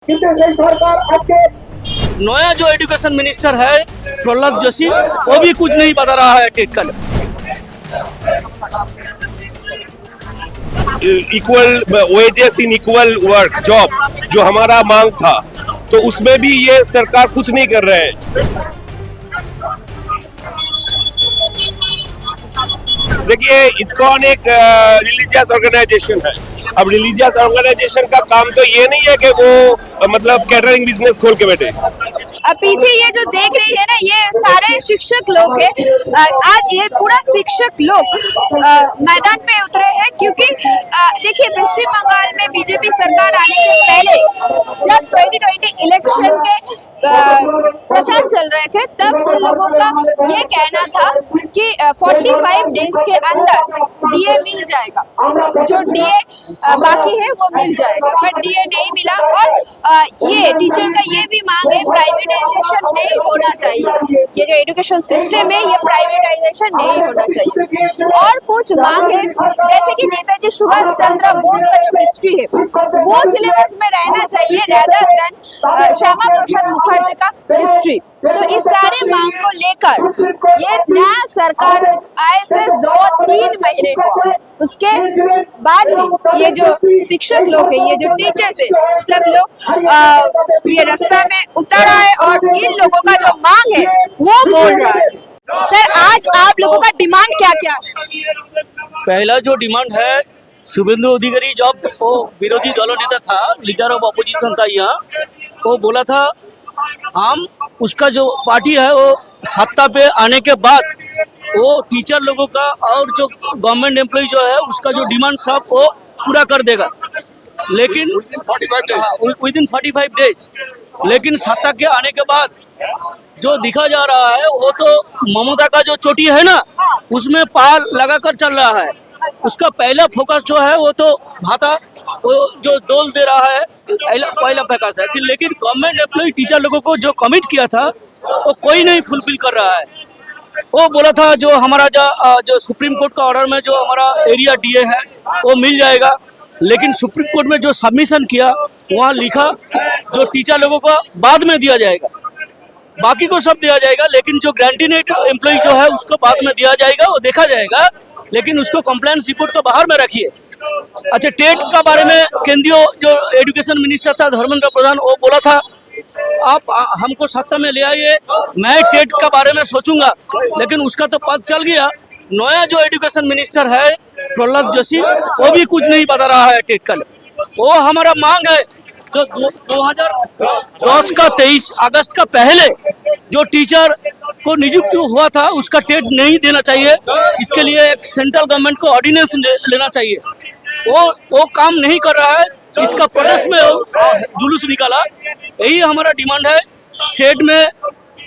नया जो education minister है प्रहलाद जोशी, वो भी कुछ नहीं बता रहा है टेट का। Equal wages in equal work job जो हमारा मांग था, तो उसमें भी ये सरकार कुछ नहीं कर रहे हैं। देखिए, इस्कॉन एक रिलीजियस ऑर्गेनाइजेशन है। अब रिलीजियस ऑर्गेनाइजेशन का काम तो ये नहीं है कि वो मतलब कैटरिंग बिजनेस खोल के बैठे। पीछे ये जो देख रही है ना, ये सारे शिक्षक लोग हैं। आज ये पूरा शिक्षक लोग मैदान पे उतरे हैं क्योंकि देखिए, पश्चिम बंगाल में बीजेपी सरकार आने के पहले जब 2020 इलेक्शन के प्रचार चल रहे थे, तब उन लोगों का ये कहना था कि 45 डेज के अंदर डीए मिल जाएगा, जो डीए बाकी है वो मिल जाएगा, बट डीए नहीं मिला। और ये टीचर का ये भी मांग है, प्राइवेटाइजेशन नहीं होना चाहिए। ये जो एजुकेशन सिस्टम है, ये प्राइवेटाइजेशन नहीं होना चाहिए। और कुछ मांग है, जैसे कि नेताजी सुभाष चंद्र बोस का जो हिस्ट्री है वो सिलेबस में रहना चाहिए, रेदर देन श्यामा प्रसाद मुखर्जी का हिस्ट्री। तो इस सारे मांग को लेकर ये नया सरकार आए सिर्फ 2-3 महीने हुआ, उसके बाद ही ये जो शिक्षक लोग हैं, ये जो टीचर्स है, सब लोग ये रास्ता में उतर आए और इन लोगों का जो मांग है वो बोल रहा है। सर, आज आप लोगों का डिमांड क्या क्या है? पहला जो डिमांड है, शुभेंदु अधिकारी जब वो विरोधी दलों नेता था, लीडर ऑफ अपोजिशन था यहाँ, वो बोला था हम उसका जो पार्टी है वो सत्ता पे आने के बाद वो टीचर लोगों का और जो गवर्नमेंट एम्प्लॉय जो है उसका जो डिमांड सब वो पूरा कर देगा, लेकिन विद इन 45 डेज। लेकिन सत्ता के आने के बाद जो दिखा जा रहा है वो तो ममता का जो चोटी है ना, उसमें पाल लगाकर चल रहा है। उसका पहला फोकस जो है वो तो भाता, वो जो डोल दे रहा है, पहला फोकस है कि, लेकिन गवर्नमेंट एम्प्लॉय टीचर लोगों को जो कमिट किया था वो कोई नहीं फुलफिल कर रहा है। वो बोला था जो हमारा जो सुप्रीम कोर्ट का ऑर्डर में जो हमारा एरिया डीए है वो मिल जाएगा, लेकिन सुप्रीम कोर्ट में जो सबमिशन किया वहाँ लिखा जो टीचर लोगों को बाद में दिया जाएगा, बाकी को सब दिया जाएगा, लेकिन जो ग्रांटीनेट एम्प्लॉय जो है उसको बाद में दिया जाएगा, वो देखा जाएगा, लेकिन उसको कंप्लेंट्स रिपोर्ट को बाहर में रखिए। अच्छा, टेट का बारे में केंद्रीय जो एजुकेशन मिनिस्टर था धर्मेंद्र प्रधान, वो बोला था आप हमको सत्ता में ले आइए, मैं टेट का बारे में सोचूंगा, लेकिन उसका तो पद चल गया। नया जो एजुकेशन मिनिस्टर है प्रहलाद जोशी, वो भी कुछ नहीं बता रहा है टेट का। वो हमारा मांग है जो 2010 का 23 अगस्त का पहले जो टीचर को नियुक्त हुआ था उसका टेट नहीं देना चाहिए। इसके लिए एक सेंट्रल गवर्नमेंट को ऑर्डिनेंस लेना चाहिए। वो काम नहीं कर रहा है, इसका प्रोटेस्ट में जुलूस निकाला। यही हमारा डिमांड है, स्टेट में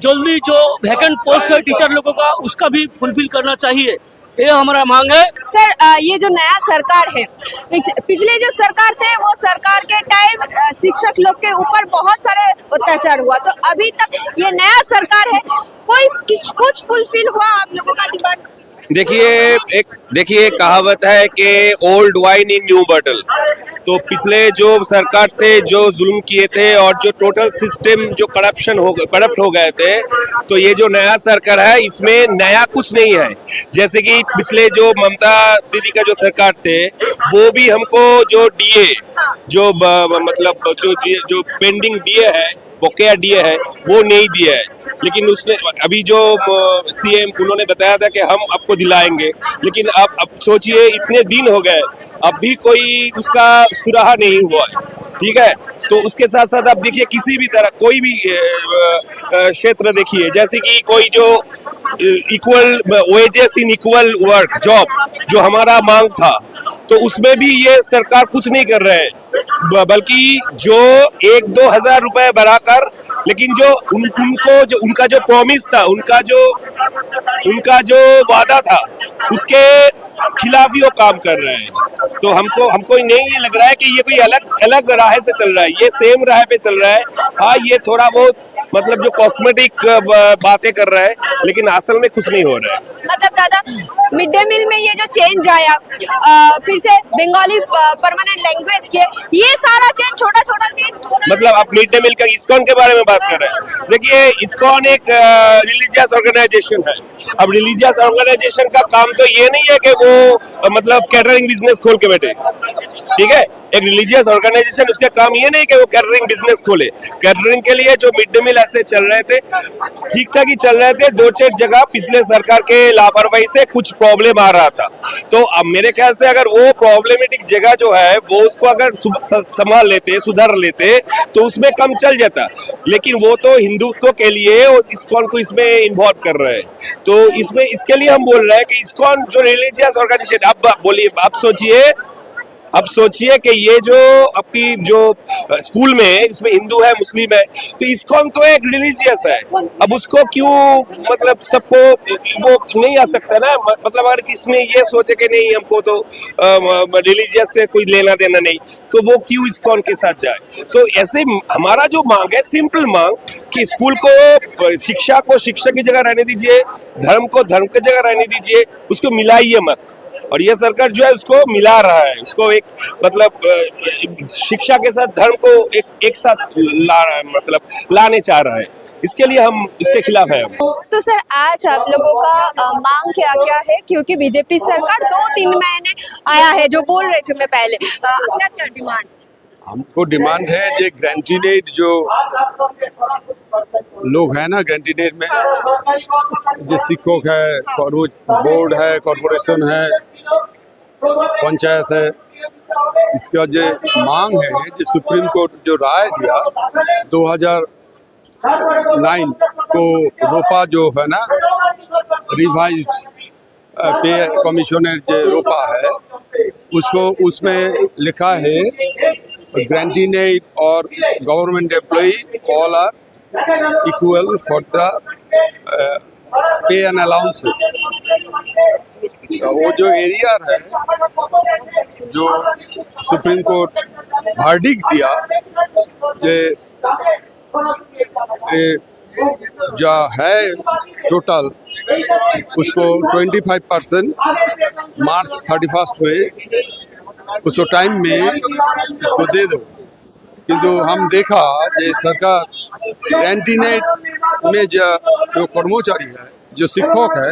जल्दी जो वैकेंट पोस्ट है टीचर लोगों का उसका भी फुलफिल करना चाहिए, ये हमारा मांग है। सर, ये जो नया सरकार है, पिछले जो सरकार थे वो सरकार के टाइम शिक्षक लोग के ऊपर बहुत सारे अत्याचार हुआ, तो अभी तक ये नया सरकार है, कोई कुछ फुलफिल हुआ आप लोगों का डिमांड? देखिए कहावत है कि old wine in new bottle. तो पिछले जो सरकार थे जो जुल्म किए थे और जो टोटल सिस्टम जो करप्ट हो गए थे, तो ये जो नया सरकार है इसमें नया कुछ नहीं है। जैसे कि पिछले जो ममता दीदी का जो सरकार थे, वो भी हमको जो डीए जो मतलब जो पेंडिंग डीए है, बकाया डीए है, वो नहीं दिया है। लेकिन उसने अभी जो सीएम उन्होंने बताया था कि हम आपको दिलाएंगे, लेकिन अब सोचिए इतने दिन हो गए, अब भी कोई उसका सुराहा नहीं हुआ है। ठीक है, तो उसके साथ साथ आप देखिए किसी भी तरह कोई भी क्षेत्र देखिए, जैसे कि कोई जो equal wages in equal work job जो हमारा मांग था, तो उसमें भी ये सरकार कुछ नहीं कर रहे हैं, बल्कि जो 1-2 हजार रुपए बढ़ाकर, लेकिन जो उनका जो प्रॉमिस था, उनका जो वादा था, उसके खिलाफ ही वो काम कर रहे हैं। तो हमको नहीं ये लग रहा है कि ये कोई अलग राह से चल रहा है, ये सेम राह पे चल रहा है। हाँ, ये थोड़ा बहुत मतलब जो कॉस्मेटिक बातें कर रहा है, लेकिन असल में कुछ नहीं हो रहा है। मतलब दादा, मिड डे मील में ये जो चेंज आया, फिर से बंगाली परमानेंट लैंग्वेज के ये सारा चेंज, छोटा छोटा चेंज, मतलब आप मिड डे मील का इस्कॉन के बारे में बात कर रहे हैं। देखिए, इस्कॉन एक रिलीजियस ऑर्गेनाइजेशन है। अब रिलीजियस ऑर्गेनाइजेशन का काम तो ये नहीं है कि वो मतलब कैटरिंग बिजनेस खोल के बैठे, ठीक है। एक रिलीजियस ऑर्गेनाइजेशन, उसका काम ये नहीं कि वो कैटरिंग बिजनेस खोले। कैटरिंग के लिए जो मिड डे मील ऐसे चल रहे थे, ठीक ठाक ही चल रहे थे। 2-4 जगह पिछले सरकार के लापरवाही से कुछ प्रॉब्लम आ रहा था। तो अब मेरे ख्याल से अगर वो प्रॉब्लमेटिक जगह जो है वो उसको अगर संभाल लेते, सुधार लेते, तो उसमें कम चल जाता। लेकिन वो तो हिंदुत्व के लिए इस्कॉन को इसमें इन्वॉल्व कर रहे हैं। तो इसमें इसके लिए हम बोल रहे हैं कि इस्कॉन जो रिलीजियस ऑर्गेनाइजेशन, अब बोलिए, अब सोचिए कि ये जो आपकी जो स्कूल में इसमें हिंदू है, मुस्लिम है, तो इस्कॉन तो एक रिलीजियस है। अब उसको क्यों मतलब सबको वो नहीं आ सकता ना। मतलब अगर किसने ये सोचे कि नहीं हमको तो रिलीजियस से कोई लेना देना नहीं, तो वो क्यों इस्कॉन के साथ जाए। तो ऐसे हमारा जो मांग है, सिंपल मांग, कि स्कूल को शिक्षा को शिक्षा की जगह रहने दीजिए, धर्म को धर्म की जगह रहने दीजिए, उसको मिलाइए मत। और ये सरकार जो है उसको मिला रहा है, उसको एक मतलब शिक्षा के साथ धर्म को एक साथ मतलब लाने चाह रहा है। इसके लिए हम इसके खिलाफ है। तो सर, आज आप लोगों का मांग क्या क्या है? क्योंकि बीजेपी सरकार 2-3 महीने आया है, जो बोल रहे थे मैं पहले, क्या क्या डिमांड? हमको डिमांड है जो ग्रेंटीनेट जो लोग हैं ना, ग्रेंटीनेट में जो शिक्षक है, बोर्ड है, कॉर्पोरेशन है, पंचायत है, इसका जो मांग है, जो सुप्रीम कोर्ट जो राय दिया 2009 को, रोपा जो है ना, रिवाइज पे कमिश्नर जो रोपा है, उसको उसमें लिखा है ग्रेंटीनेट और government employee all are equal for the pay and allowances. वो जो एरिया है, जो सुप्रीम कोर्ट वर्डिक्ट दिया, जो है टोटल उसको 25% मार्च 31 में उसको टाइम में इसको दे दो। किंतु हम देखा ये सरकार ग्रेंटीनेट में जो कर्मचारी है, जो शिक्षक है,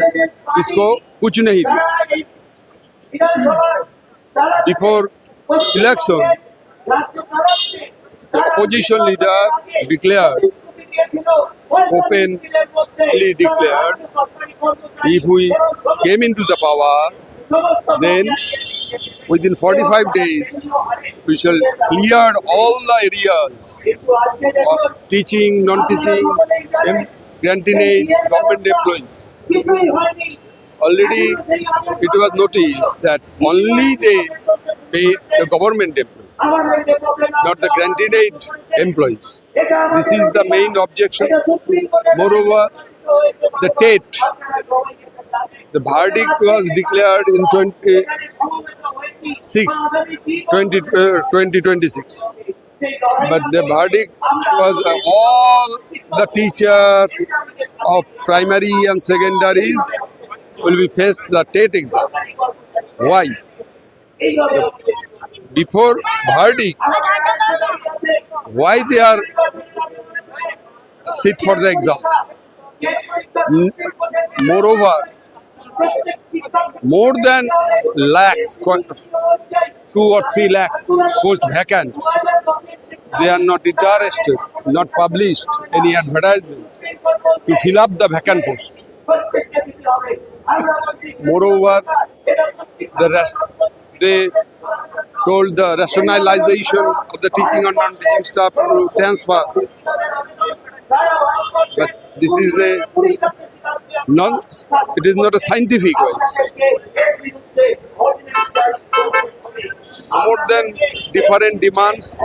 इसको कुछ नहीं दिया। Before election opposition leader declared, openly declared, if we came into the power, then within 45 days we shall clear all the areas of teaching, non-teaching, grantee, government employees. Already it was noticed that only they paid the government employees, not the granted employees. This is the main objection. Moreover, the TET, the verdict was declared in 2026, but the verdict was all the teachers of primary and secondaries will be faced the TET exam. Why? Before verdict, why they are sit for the exam? Moreover, more than lakhs, 2 or 3 lakhs post vacant, they are not interested, not published any advertisement to fill up the vacant post. Moreover, the rest, they told the rationalization of the teaching and non-teaching staff to transfer. But this is it is not a scientific wise. More than different demands,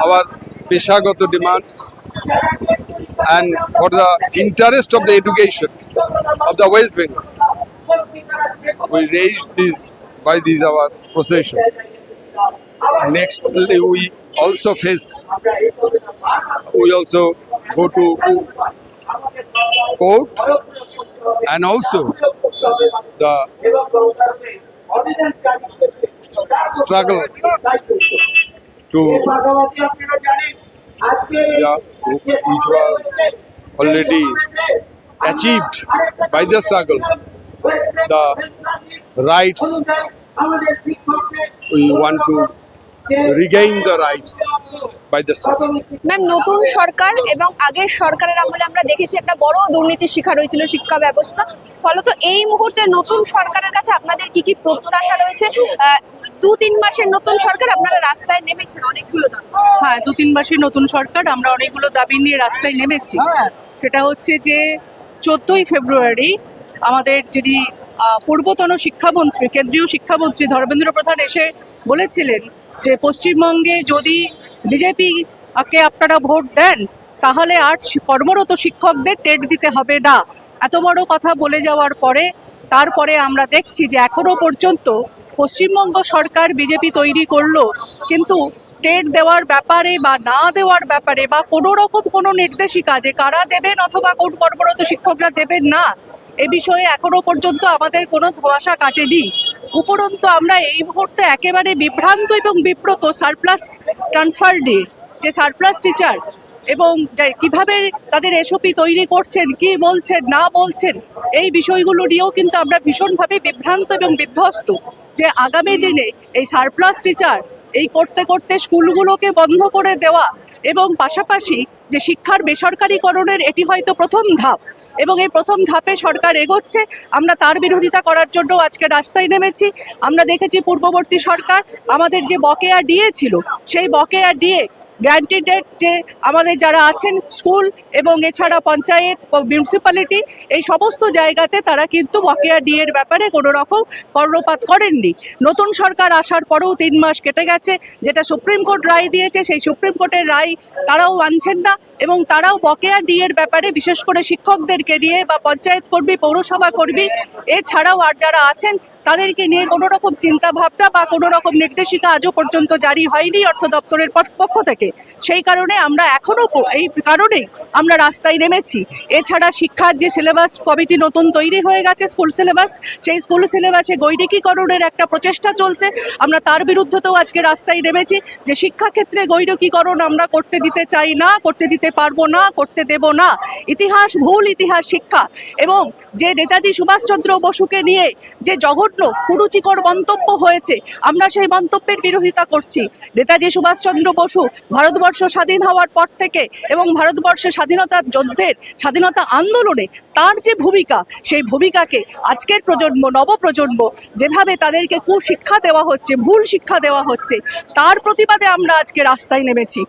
our Peshagato demands, and for the interest of the education of the West Bengal, we raised this by this our procession. Next, we also go to court, and also the struggle to which was already achieved by the struggle. The rights, we want to regain the rights by the struggle. Ma'am, নতুন সরকার এবং আগের সরকারের আমলে আমরা দেখেছি একটা বড় দুর্নীতির শিকার হয়েছিল শিক্ষা ব্যবস্থা। ফলত এই মুহূর্তে নতুন সরকারের কাছে আপনাদের কি কি প্রত্যাশা রয়েছে? 2-3 মাসের নতুন সরকার, আপনারা রাস্তায় নেমেছেন অনেকগুলো দাবি। হ্যাঁ, 2-3 মাসের নতুন সরকার, আমরা অনেকগুলো দাবি নিয়ে রাস্তায় নেমেছি। সেটা হচ্ছে যে 14ই ফেব্রুয়ারি আমাদের যিনি পূর্বতন শিক্ষামন্ত্রী, কেন্দ্রীয় শিক্ষামন্ত্রী ধর্মেন্দ্র প্রধান এসে বলেছিলেন যে পশ্চিমবঙ্গে যদি বিজেপিকে আপনারা ভোট দেন তাহলে আর কর্মরত শিক্ষকদের টেট দিতে হবে না। এত বড় কথা বলে যাওয়ার পরে তারপরে আমরা দেখছি যে এখনো পর্যন্ত পশ্চিমবঙ্গ সরকার বিজেপি তৈরি করলো, কিন্তু টেট দেওয়ার ব্যাপারে বা না দেওয়ার ব্যাপারে বা কোনো রকম কোনো নির্দেশিকা যে কারা দেবেন অথবা কোন কর্মরত শিক্ষকরা দেবেন না, এ বিষয়ে এখনো পর্যন্ত আমাদের কোনো ধোঁয়াশা কাটেনি। উপরন্তু আমরা এই মুহূর্তে একেবারে বিভ্রান্ত এবং বিব্রত সারপ্লাস ট্রান্সফার নিয়ে, যে সারপ্লাস টিচার এবং কিভাবে তাদের এসওপি তৈরি করছেন, কি বলছেন না বলছেন, এই বিষয়গুলো নিয়েও কিন্তু আমরা ভীষণভাবে বিভ্রান্ত এবং বিধ্বস্ত যে আগামী দিনে এই সারপ্লাস টিচার এই করতে করতে স্কুলগুলোকে বন্ধ করে দেওয়া এবং পাশাপাশি যে শিক্ষার বেসরকারীকরণের এটি হয়তো প্রথম ধাপ, এবং এই প্রথম ধাপে সরকার এগোচ্ছে, আমরা তার বিরোধিতা করার জন্য আজকে রাস্তায় নেমেছি। আমরা দেখেছি পূর্ববর্তী সরকার আমাদের যে বকেয়া ডিএ ছিল, সেই বকেয়া ডিএ গ্র্যান্টেড যে আমাদের যারা আছেন স্কুল এবং এছাড়া পঞ্চায়েত মিউনিসিপ্যালিটি, এই সমস্ত জায়গাতে তারা কিন্তু বকেয়া ডিএর ব্যাপারে কোনো রকম কর্ণপাত করেননি। নতুন সরকার আসার পরেও 3 মাস কেটে গেছে, যেটা সুপ্রিম কোর্ট রায় দিয়েছে সেই সুপ্রিম কোর্টের রায় তারাও মানছেন না, এবং তারাও বকেয়া ডিএর ব্যাপারে বিশেষ করে শিক্ষকদেরকে নিয়ে বা পঞ্চায়েত কর্মী, পৌরসভা কর্মী এছাড়াও আর যারা আছেন তাদেরকে নিয়ে কোনো রকম চিন্তা ভাবনা বা কোনো রকম নির্দেশিকা আজও পর্যন্ত জারি হয়নি অর্থ দপ্তরের পক্ষ থেকে। সেই কারণে আমরা এখনও এই কারণেই আমরা রাস্তায় নেমেছি। এছাড়া শিক্ষার যে সিলেবাস কমিটি নতুন তৈরি হয়ে গেছে, স্কুল সিলেবাস, সেই স্কুল সিলেবাসে গৈরিকীকরণের একটা প্রচেষ্টা চলছে, আমরা তার বিরুদ্ধেও আজকে রাস্তায় নেমেছি যে শিক্ষাক্ষেত্রে গৈরিকীকরণ আমরা করতে দিতে চাই না, করতে দিতে পারবো না, করতে দেব না। ইতিহাস, ভুল ইতিহাস শিক্ষা এবং যে নেতাজি সুভাষচন্দ্র বসুকে নিয়ে যে জঘন্য কুরুচিকর মন্তব্য হয়েছে, আমরা সেই মন্তব্যের বিরোধিতা করছি। নেতাজি সুভাষচন্দ্র বসু ভারতবর্ষ স্বাধীন হওয়ার পর থেকে এবং ভারতবর্ষের স্বাধীনতার যুদ্ধের, স্বাধীনতা আন্দোলনে তার যে ভূমিকা, সেই ভূমিকাকে আজকের প্রজন্ম, নবপ্রজন্ম যেভাবে তাদেরকে কুশিক্ষা দেওয়া হচ্ছে, ভুল শিক্ষা দেওয়া হচ্ছে, তার প্রতিবাদে আমরা আজকে রাস্তায় নেমেছি।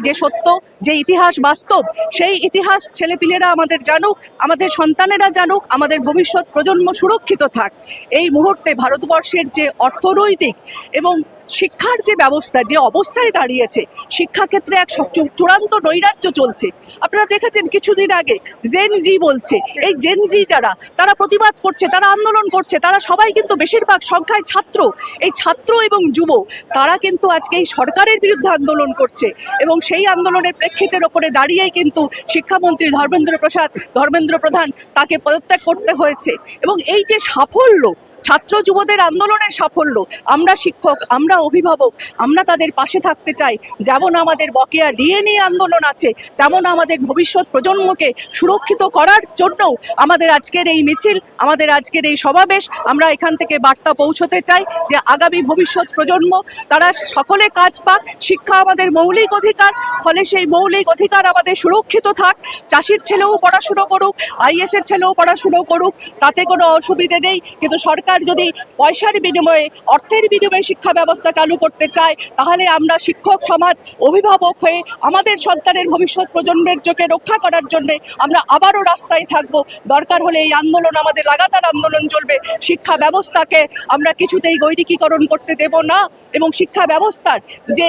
যে সত্য, যে ইতিহাস বাস্তব, সেই ইতিহাস ছেলেপিলেরা আমাদের জানুক, আমাদের সন্তানেরা জানুক, আমাদের ভবিষ্যৎ প্রজন্ম সুরক্ষিত থাক। এই মুহূর্তে ভারতবর্ষের যে অর্থনৈতিক এবং শিক্ষার যে ব্যবস্থা, যে অবস্থায় দাঁড়িয়েছে, শিক্ষাক্ষেত্রে এক চূড়ান্ত নৈরাজ্য চলছে। আপনারা দেখেছেন কিছুদিন আগে জেন জি বলছে, এই জেন জি যারা, তারা প্রতিবাদ করছে, তারা আন্দোলন করছে, তারা সবাই কিন্তু বেশিরভাগ সংখ্যায় ছাত্র। এই ছাত্র এবং যুব তারা কিন্তু আজকে এই সরকারের বিরুদ্ধে আন্দোলন করছে, এবং সেই আন্দোলনের প্রেক্ষিতের ওপরে দাঁড়িয়েই কিন্তু শিক্ষামন্ত্রী ধর্মেন্দ্র প্রধান তাকে পদত্যাগ করতে হয়েছে। এবং এই যে সাফল্য, ছাত্র যুবদের আন্দোলনের সাফল্য, আমরা শিক্ষক, আমরা অভিভাবক, আমরা তাদের পাশে থাকতে চাই। যেমন আমাদের বকেয়া ডিএ নিয়ে আন্দোলন আছে, তেমন আমাদের ভবিষ্যৎ প্রজন্মকে সুরক্ষিত করার জন্যও আমাদের আজকের এই মিছিল, আমাদের আজকের এই সমাবেশ। আমরা এখান থেকে বার্তা পৌঁছতে চাই যে আগামী ভবিষ্যৎ প্রজন্ম তারা সকলে কাজ পাক। শিক্ষা আমাদের মৌলিক অধিকার, ফলে সেই মৌলিক অধিকার আমাদের সুরক্ষিত থাক। চাষির ছেলেও পড়াশুনো করুক, আইএসের ছেলেও পড়াশুনো করুক, তাতে কোনো অসুবিধে নেই। কিন্তু সরকার যদি পয়সার বিনিময়ে, অর্থের বিনিময়ে শিক্ষা ব্যবস্থা চালু করতে চায়, তাহলে আমরা শিক্ষক সমাজ, অভিভাবক হয়ে আমাদের সন্তানের ভবিষ্যৎ প্রজন্মের চোখে রক্ষা করার জন্য আমরা আবারও রাস্তায় থাকব। দরকার হলে এই আন্দোলন, আমাদের লাগাতার আন্দোলন চলবে। শিক্ষা ব্যবস্থাকে আমরা কিছুতেই গৈরিকীকরণ করতে দেব না, এবং শিক্ষা ব্যবস্থার যে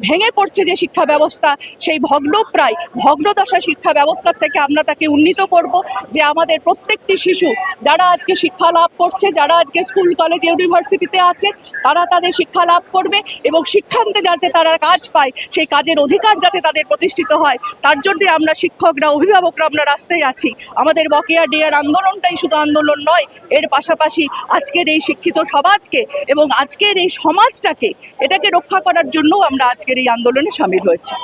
ভেঙে পড়ছে যে শিক্ষা ব্যবস্থা, সেই ভগ্নপ্রায় ভগ্নদশা শিক্ষা ব্যবস্থার থেকে আমরা তাকে উন্নীত করব। যে আমাদের প্রত্যেকটি শিশু যারা আজকে শিক্ষা লাভ করছে, যারা আজকে স্কুল কলেজ ইউনিভার্সিটিতে আছে তারা তাদের শিক্ষা লাভ করবে এবং শিক্ষান্তে যাতে তারা কাজ পায়, সেই কাজের অধিকার যাতে তাদের প্রতিষ্ঠিত হয়, তার জন্যে আমরা শিক্ষকরা, অভিভাবকরা আমরা রাস্তায় আছি। আমাদের বকেয়া ডিএর আন্দোলনটাই শুধু আন্দোলন নয়, এর পাশাপাশি আজকের এই শিক্ষিত সমাজকে এবং আজকের এই সমাজটাকে, এটাকে রক্ষা করার জন্য আমরা আজকের এই আন্দোলনে সামিল হয়েছি।